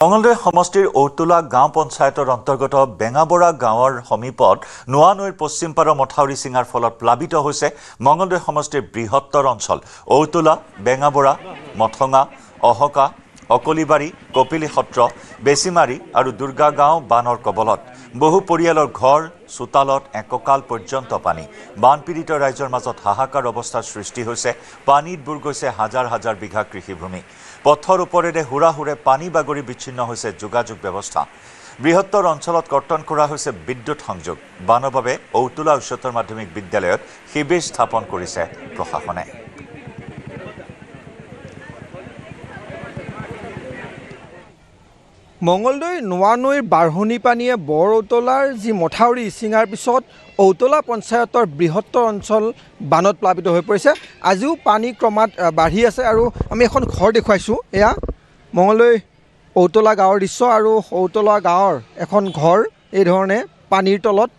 মঙলদৈ সমষ্টিৰ ঔতোলা গাঁও পঞ্চায়তৰ অন্তৰ্গত বেঙাবৰা গাঁৱৰ সমীপত নোৱা নৈৰ পশ্চিম পাৰৰ মথাউৰি ছিঙাৰ ফলত প্লাবিত হৈছে মঙলদৈ সমষ্টিৰ বৃহত্তৰ অঞ্চল। ঔতোলা, বেঙাবৰা, মথঙা, অহকা, অকলিবাৰী, কপিলী সত্ৰ, বেচিমাৰী আৰু দুৰ্গা গাঁও বানৰ কবলত। বহু পৰিয়ালৰ ঘৰ, চোতালত এককাল পৰ্যন্ত পানী। বানপীড়িত ৰাইজৰ মাজত হাহাকাৰ অৱস্থাৰ সৃষ্টি হৈছে। পানীত বুৰ গৈছে হাজাৰ হাজাৰ বিঘা কৃষিভূমি। পথৰ ওপৰেৰে হুৰাহুৰে পানী বাগৰি বিচ্ছিন্ন হৈছে যোগাযোগ ব্যৱস্থা। বৃহত্তৰ অঞ্চলত কৰ্তন কৰা হৈছে বিদ্যুৎ সংযোগ। বানৰ বাবে ঔতোলা উচ্চতৰ মাধ্যমিক বিদ্যালয়ত শিবিৰ স্থাপন কৰিছে প্ৰশাসনে। মঙলদৈ নোৱা নৈৰ বাঢ়নি পানীয়ে বৰ ঔতলাৰ যি মথাউৰি ছিঙাৰ পিছত ঔতলা পঞ্চায়তৰ বৃহত্তৰ অঞ্চল বানত প্লাবিত হৈ পৰিছে। আজিও পানী ক্ৰমাৎ বাঢ়ি আছে আৰু আমি এখন ঘৰ দেখুৱাইছোঁ। এয়া মঙলদৈ ঔতলা গাঁৱৰ দৃশ্য আৰু ঔতলা গাঁৱৰ এখন ঘৰ এই ধৰণে পানীৰ তলত।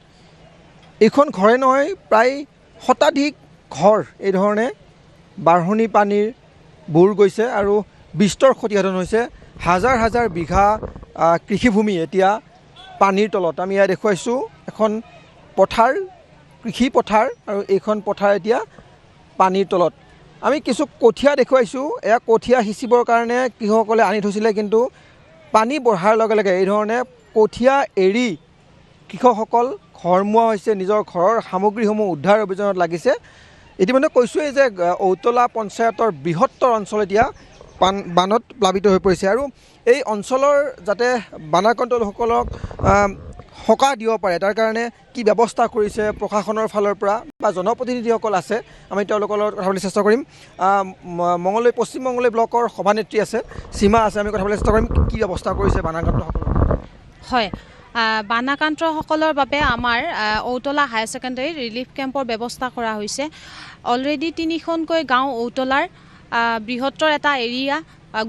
এইখন ঘৰে নহয়, প্ৰায় শতাধিক ঘৰ এই ধৰণে বাঢ়নি পানীৰ বুৰ গৈছে আৰু বিস্তৰ ক্ষতিসাধন হৈছে। হাজাৰ হাজাৰ বিঘা কৃষিভূমি এতিয়া পানীৰ তলত। আমি ইয়াত দেখুৱাইছোঁ এখন পথাৰ, কৃষি পথাৰ, আৰু এইখন পথাৰ এতিয়া পানীৰ তলত। আমি কিছু কঠীয়া দেখুৱাইছোঁ। এয়া কঠীয়া সিঁচিবৰ কাৰণে কৃষকসকলে আনি থৈছিলে, কিন্তু পানী বঢ়াৰ লগে লগে এই ধৰণে কঠীয়া এৰি কৃষকসকল ঘৰমুৱা হৈছে, নিজৰ ঘৰৰ সামগ্ৰীসমূহ উদ্ধাৰ অভিযানত লাগিছে। ইতিমধ্যে কৈছোঁৱেই যে ঔতলা পঞ্চায়তৰ বৃহত্তৰ অঞ্চল এতিয়া বানত প্লাবিত হৈ পৰিছে আৰু এই অঞ্চলৰ যাতে বানাক্ৰান্ত লোকসকলক সকাহ দিব পাৰে তাৰ কাৰণে কি ব্যৱস্থা কৰিছে প্ৰশাসনৰ ফালৰ পৰা বা জনপ্ৰতিনিধিসকল আছে, আমি তেওঁলোকৰ লগত কথা পাতিবলৈ চেষ্টা কৰিম। মঙলদৈ পশ্চিম মঙলদৈ ব্লকৰ সভানেত্ৰী আছে, সীমা আছে, আমি কথা পাতিবলৈ চেষ্টা কৰিম কি ব্যৱস্থা কৰিছে বানাক্ৰান্তসকলক। হয়, বানাক্ৰান্তসকলৰ বাবে আমাৰ ঔতলা হায়াৰ ছেকেণ্ডেৰী ৰিলিফ কেম্পৰ ব্যৱস্থা কৰা হৈছে। অলৰেডি 3খনকৈ গাঁও ঔতলাৰ বৃহত্তৰ এটা এৰিয়া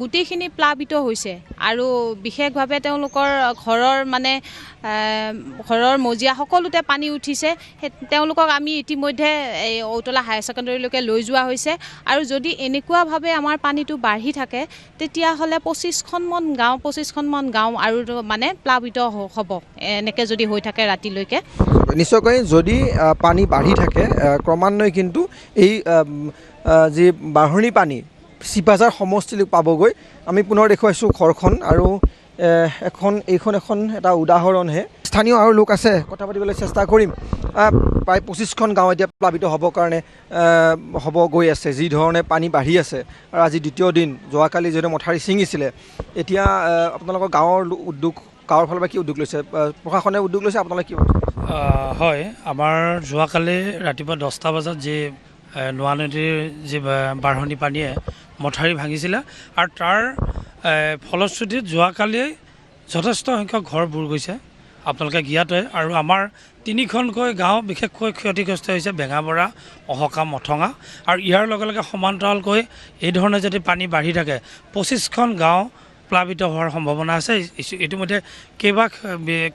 গোটেইখিনি প্লাবিত হৈছে আৰু বিশেষভাৱে তেওঁলোকৰ ঘৰৰ মজিয়া সকলোতে পানী উঠিছে। তেওঁলোকক আমি ইতিমধ্যে এই ঔতলা হায়াৰ ছেকেণ্ডেৰীলৈকে লৈ যোৱা হৈছে আৰু যদি এনেকুৱাভাৱে আমাৰ পানীটো বাঢ়ি থাকে তেতিয়াহ'লে 25খন গাঁও আৰু প্লাবিত হ'ব, এনেকৈ যদি হৈ থাকে ৰাতিলৈকে। নিশ্চয়কৈ যদি পানী বাঢ়ি থাকে ক্ৰমান্বয়ে কিন্তু এই যি বাঢ়নি পানী চিপাঝাৰ সমষ্টিলৈ পাবগৈ। আমি পুনৰ দেখুৱাইছোঁ ঘৰখন আৰু এইখন এটা উদাহৰণহে। স্থানীয় আৰু লোক আছে, কথা পাতিবলৈ চেষ্টা কৰিম। প্ৰায় 25খন গাঁও এতিয়া প্লাবিত হ'বৰ কাৰণে হ'ব গৈ আছে, যি ধৰণে পানী বাঢ়ি আছে। আৰু আজি দ্বিতীয় দিন, যোৱাকালি যিহেতু মথাউৰি ছিঙিছিলে, এতিয়া আপোনালোকৰ গাঁৱৰ ফালৰ পৰা কি উদ্যোগ লৈছে, প্ৰশাসনে উদ্যোগ লৈছে, আপোনালোকে কি? হয়, আমাৰ যোৱাকালি ৰাতিপুৱা 10টা বজাত যি নোৱা নদীৰ যি বাঢ়নি পানীয়ে মথাউৰি ভাঙিছিলে আৰু তাৰ ফলশ্ৰুতিত যোৱাকালি যথেষ্ট সংখ্যক ঘৰ বুৰ গৈছে, আপোনালোকে জ্ঞাতই। আৰু আমাৰ 3খনকৈ গাঁও বিশেষকৈ ক্ষতিগ্ৰস্ত হৈছে, বেঙাবৰা, অহকা, মথঙা। আৰু ইয়াৰ লগে লগে সমান্তৰালকৈ এই ধৰণে যদি পানী বাঢ়ি থাকে 25খন গাঁও প্লাবিত হোৱাৰ সম্ভাৱনা আছে। ইতিমধ্যে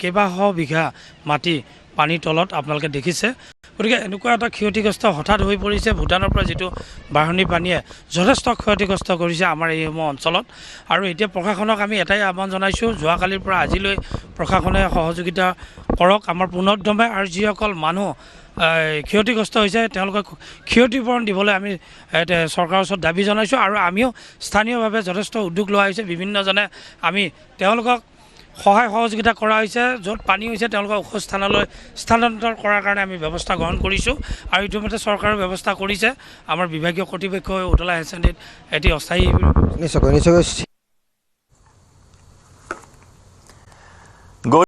কেইবাশ বিঘা মাটি পানীৰ তলত আপোনালোকে দেখিছে। গতিকে এনেকুৱা এটা ক্ষতিগ্ৰস্ত হঠাৎ হৈ পৰিছে। ভূটানৰ পৰা যিটো বাঢ়নি পানীয়ে যথেষ্ট ক্ষতিগ্ৰস্ত কৰিছে আমাৰ এইসমূহ অঞ্চলত। আৰু এতিয়া প্ৰশাসনক আমি এটাই আহ্বান জনাইছোঁ, যোৱাকালিৰ পৰা আজিলৈ প্ৰশাসনে সহযোগিতা কৰক আমাৰ পুনৰ্দমে, আৰু যিসকল মানুহ ক্ষতিগ্ৰস্ত হৈছে তেওঁলোকক ক্ষতিপূৰণ দিবলৈ আমি চৰকাৰৰ ওচৰত দাবী জনাইছোঁ। আৰু আমিও স্থানীয়ভাৱে যথেষ্ট উদ্যোগ লোৱা হৈছে, বিভিন্নজনে আমি তেওঁলোকক সহায় সহযোগিতা কৰা হৈছে। য'ত পানী হৈছে তেওঁলোকক ওখ স্থানলৈ স্থানান্তৰ কৰাৰ কাৰণে আমি ব্যৱস্থা গ্ৰহণ কৰিছোঁ আৰু ইতিমধ্যে চৰকাৰৰ ব্যৱস্থা কৰিছে। আমাৰ বিভাগীয় কৰ্তৃপক্ষই ঔতলা হায়াৰ ছেকেণ্ডেৰীত এটি অস্থায়ী নিশ্চয়কৈ